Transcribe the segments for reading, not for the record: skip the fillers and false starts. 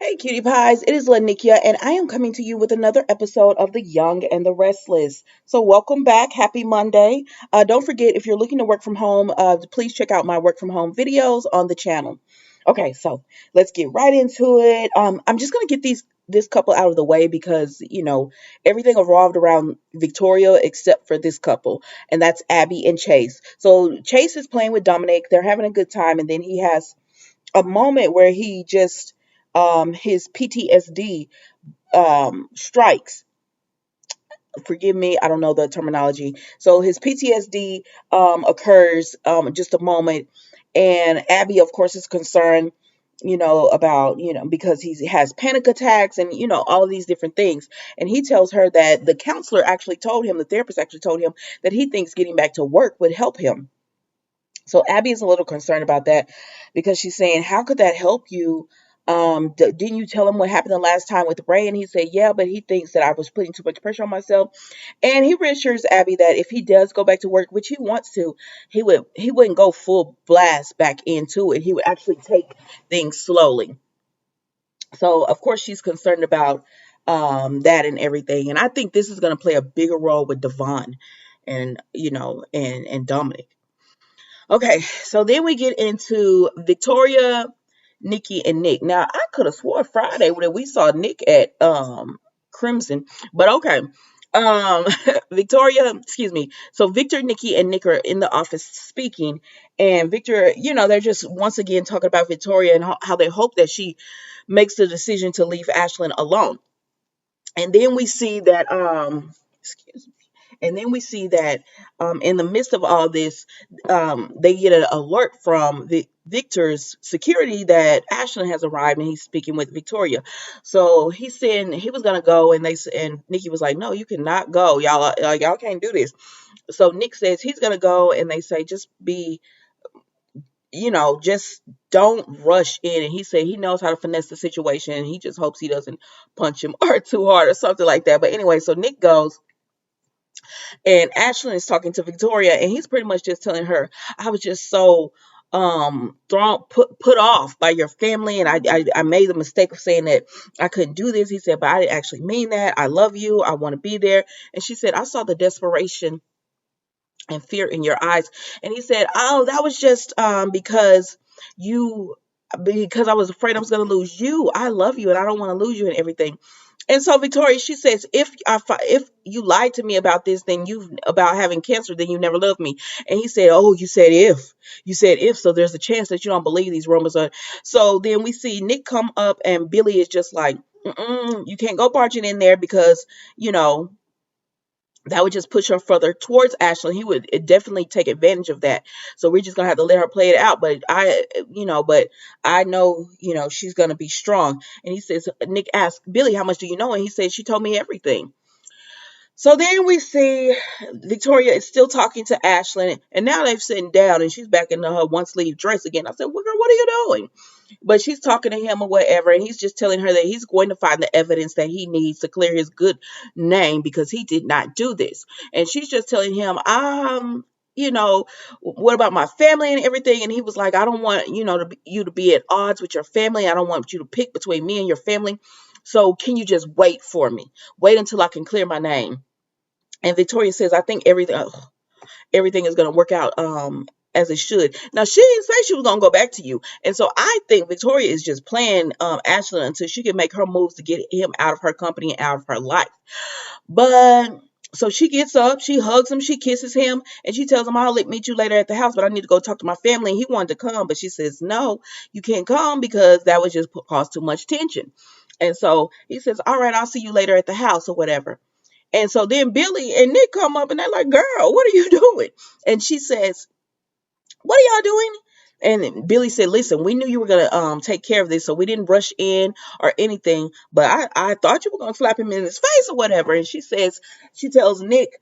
Hey, cutie pies, it is Lanikia, and I am coming to you with another episode of The Young and the Restless. So, welcome back. Happy Monday. Don't forget, if you're looking to work from home, please check out my work from home videos on the channel. Okay, so let's get right into it. I'm just going to get this couple out of the way because, everything revolved around Victoria except for this couple, and that's Abby and Chase. So, Chase is playing with Dominic. They're having a good time, and then he has a moment where he just his PTSD strikes. Forgive me, I don't know the terminology. So his PTSD occurs just a moment, and Abby, of course, is concerned. About because he has panic attacks and all of these different things. And he tells her that the counselor actually told him, the therapist actually told him that he thinks getting back to work would help him. So Abby is a little concerned about that because she's saying, "How could that help you? Didn't you tell him what happened the last time with Ray?" And he said, "Yeah, but he thinks that I was putting too much pressure on myself." And he reassures Abby that if he does go back to work, which he wants to, he wouldn't go full blast back into it. He would actually take things slowly. So of course she's concerned about that and everything. And I think this is going to play a bigger role with Devon and and Dominic. Okay, so then we get into Victoria, Nikki, and Nick. Now I could have swore Friday that we saw Nick at Crimson, but okay. Um Victoria, excuse me. So Victor, Nikki, and Nick are in the office speaking, and Victor, they're just once again talking about Victoria and how they hope that she makes the decision to leave Ashland alone. And then we see that excuse me. And then we see that in the midst of all this, they get an alert from Victor's security that Ashland has arrived and he's speaking with Victoria. So he's saying he was gonna go, and Nikki was like, "No, you cannot go, y'all. Y'all can't do this." So Nick says he's gonna go, and they say just be, just don't rush in. And he said he knows how to finesse the situation, and he just hopes he doesn't punch him or too hard or something like that. But anyway, so Nick goes. And Ashlyn is talking to Victoria, and he's pretty much just telling her, "I was just so thrown put off by your family, and I made the mistake of saying that I couldn't do this." He said, "But I didn't actually mean that. I love you. I want to be there." And she said, "I saw the desperation and fear in your eyes." And he said, "Oh, that was just you because I was afraid I was going to lose you. I love you, and I don't want to lose you and everything." And so Victoria, she says, if you lied to me about this, then you about having cancer, then you never loved me." And he said, "Oh, you said if, so there's a chance that you don't believe these rumors are." So then we see Nick come up, and Billy is just like, "You can't go barging in there because you know that would just push her further towards Ashley. He would definitely take advantage of that. So we're just gonna have to let her play it out. But I know, she's gonna be strong." And he says, Nick asked Billy, "How much do you know?" And he said, "She told me everything." So then we see Victoria is still talking to Ashlyn, and now they've sitting down, and she's back in her one sleeve dress again. I said, "Well, girl, what are you doing?" But she's talking to him or whatever, and he's just telling her that he's going to find the evidence that he needs to clear his good name because he did not do this. And she's just telling him, you know, "What about my family and everything?" And he was like, "I don't want, you to be at odds with your family. I don't want you to pick between me and your family. So can you just wait for me? Wait until I can clear my name." And Victoria says, "I think everything is going to work out as it should." Now, she didn't say she was going to go back to you. And so I think Victoria is just playing Ashlyn until she can make her moves to get him out of her company and out of her life. But so she gets up, she hugs him, she kisses him, and she tells him, "I'll meet you later at the house, but I need to go talk to my family." And he wanted to come, but she says, "No, you can't come because that would just cause too much tension." And so he says, "All right, I'll see you later at the house," or whatever. And so then Billy and Nick come up and they're like, "Girl, what are you doing?" And she says, "What are y'all doing?" And Billy said, "Listen, we knew you were gonna take care of this, so we didn't rush in or anything. But I thought you were gonna slap him in his face or whatever." And she tells Nick,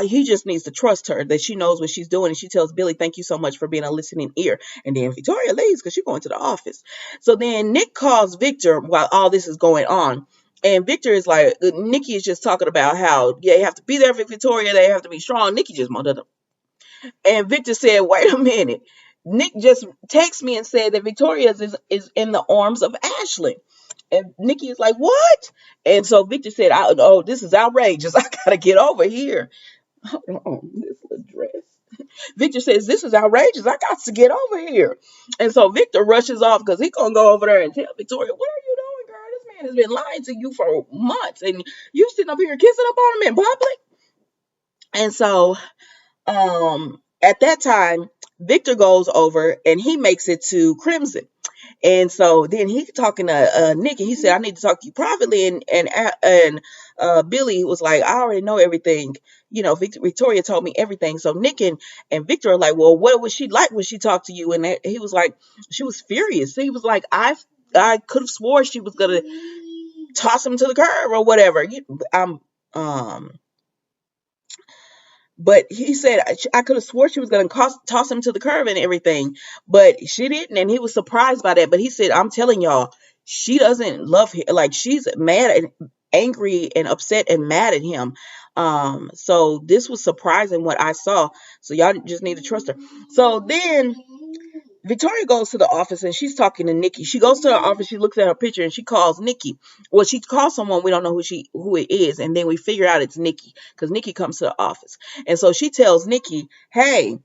he just needs to trust her that she knows what she's doing. And she tells Billy, "Thank you so much for being a listening ear." And then Victoria leaves because she's going to the office. So then Nick calls Victor while all this is going on. And Victor is like, Nikki is just talking about how they have to be there for Victoria, they have to be strong. Nikki just wanted to. And Victor said, "Wait a minute. Nick just texted me and said that Victoria is in the arms of Ashley. And Nikki is like, what? And so Victor said, oh, this is outrageous. I gotta get over here. Hold on, this little dress. Victor says, this is outrageous. I got to get over here. And so Victor rushes off because he's gonna go over there and tell Victoria, what are you doing, girl? This man has been lying to you for months, and you sitting up here kissing up on him in public. And so at that time, Victor goes over and he makes it to Crimson. And so then he talking to Nick, and he said, I need to talk to you privately. And Billy was like, I already know everything. You know, Victoria told me everything. So Nick and Victor are like, well, what was she like when she talked to you? And he was like, she was furious. He was like, I could have swore she was gonna toss him to the curb or whatever. I'm But he said, I could have swore she was going to toss him to the curb and everything, but she didn't. And he was surprised by that. But he said, I'm telling y'all, she doesn't love him. Like, she's mad and angry and upset and mad at him. So this was surprising what I saw. So y'all just need to trust her. So then Victoria goes to the office and she's talking to Nikki. She goes to her office, she looks at her picture and she calls Nikki. Well, she calls someone, we don't know who it is, and then we figure out it's Nikki because Nikki comes to the office. And so she tells Nikki, hey,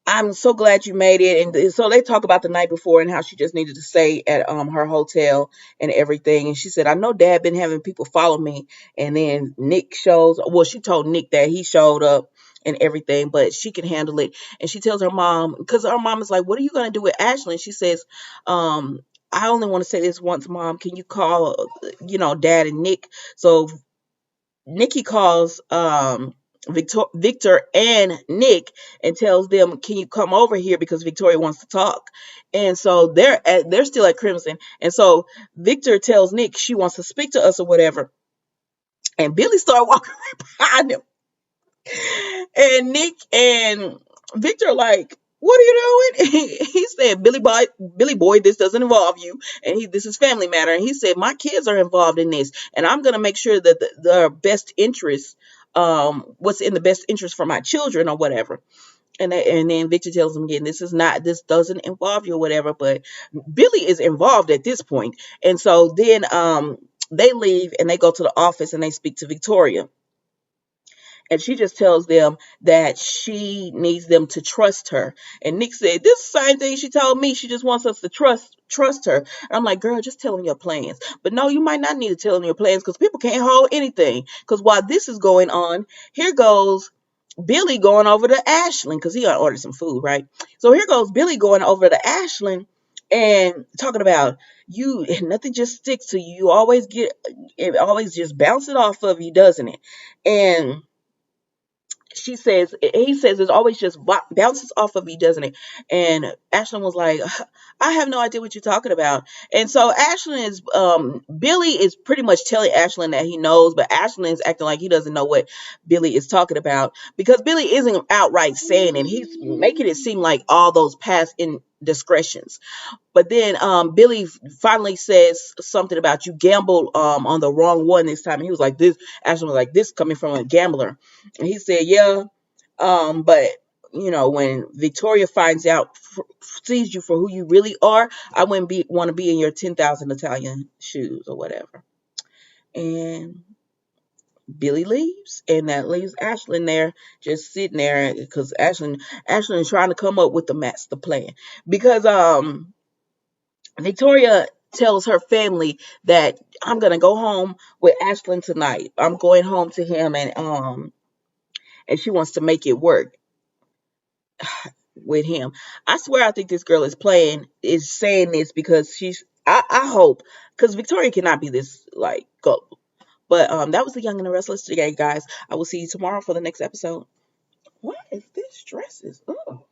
I'm so glad you made it. And so they talk about the night before and how she just needed to stay at her hotel and everything. And she said, I know Dad been having people follow me. And then Nick shows, well, she told Nick that he showed up and everything, but she can handle it. And she tells her mom, because her mom is like, what are you going to do with Ashley? And she says, I only want to say this once, Mom. Can you call, Dad and Nick? So Nikki calls Victor and Nick and tells them, "Can you come over here because Victoria wants to talk?" And so they're still at Crimson. And so Victor tells Nick she wants to speak to us or whatever. And Billy started walking right behind him. And Nick and Victor are like, what are you doing? He said, Billy boy, this doesn't involve you. And this is family matter. And he said, my kids are involved in this. And I'm going to make sure that the best interest, what's in the best interest for my children or whatever. And then Victor tells him again, this doesn't involve you or whatever. But Billy is involved at this point. And so then they leave and they go to the office and they speak to Victoria. And she just tells them that she needs them to trust her. And Nick said, this is the same thing she told me. She just wants us to trust her. And I'm like, girl, just tell them your plans. But no, you might not need to tell them your plans because people can't hold anything. Because while this is going on, here goes Billy going over to Ashland because he got to order some food, right? So here goes Billy going over to Ashland and talking about you, nothing just sticks to you. You always it always just bounces off of you, doesn't it? And he says it always just bounces off of you, doesn't it? And Ashlyn was like, I have no idea what you're talking about. And so Billy is pretty much telling Ashlyn that he knows, but Ashlyn is acting like he doesn't know what Billy is talking about because Billy isn't outright saying it. He's making it seem like all those past indiscretions. But then Billy finally says something about you gambled on the wrong one this time. And he was like, this, Ashlyn was like, this coming from a gambler. And he said, yeah, but when Victoria finds out, sees you for who you really are, I wouldn't want to be in your 10,000 Italian shoes or whatever. And Billy leaves, and that leaves Ashlyn there, just sitting there, because Ashlyn is trying to come up with the master plan. Because Victoria tells her family that I'm gonna go home with Ashland tonight. I'm going home to him, and she wants to make it work with him. I swear, I think this girl is saying this because I hope, because Victoria cannot be this like gullible. But that was the Young and the Restless today, guys. I will see you tomorrow for the next episode. What is this dresses? Oh.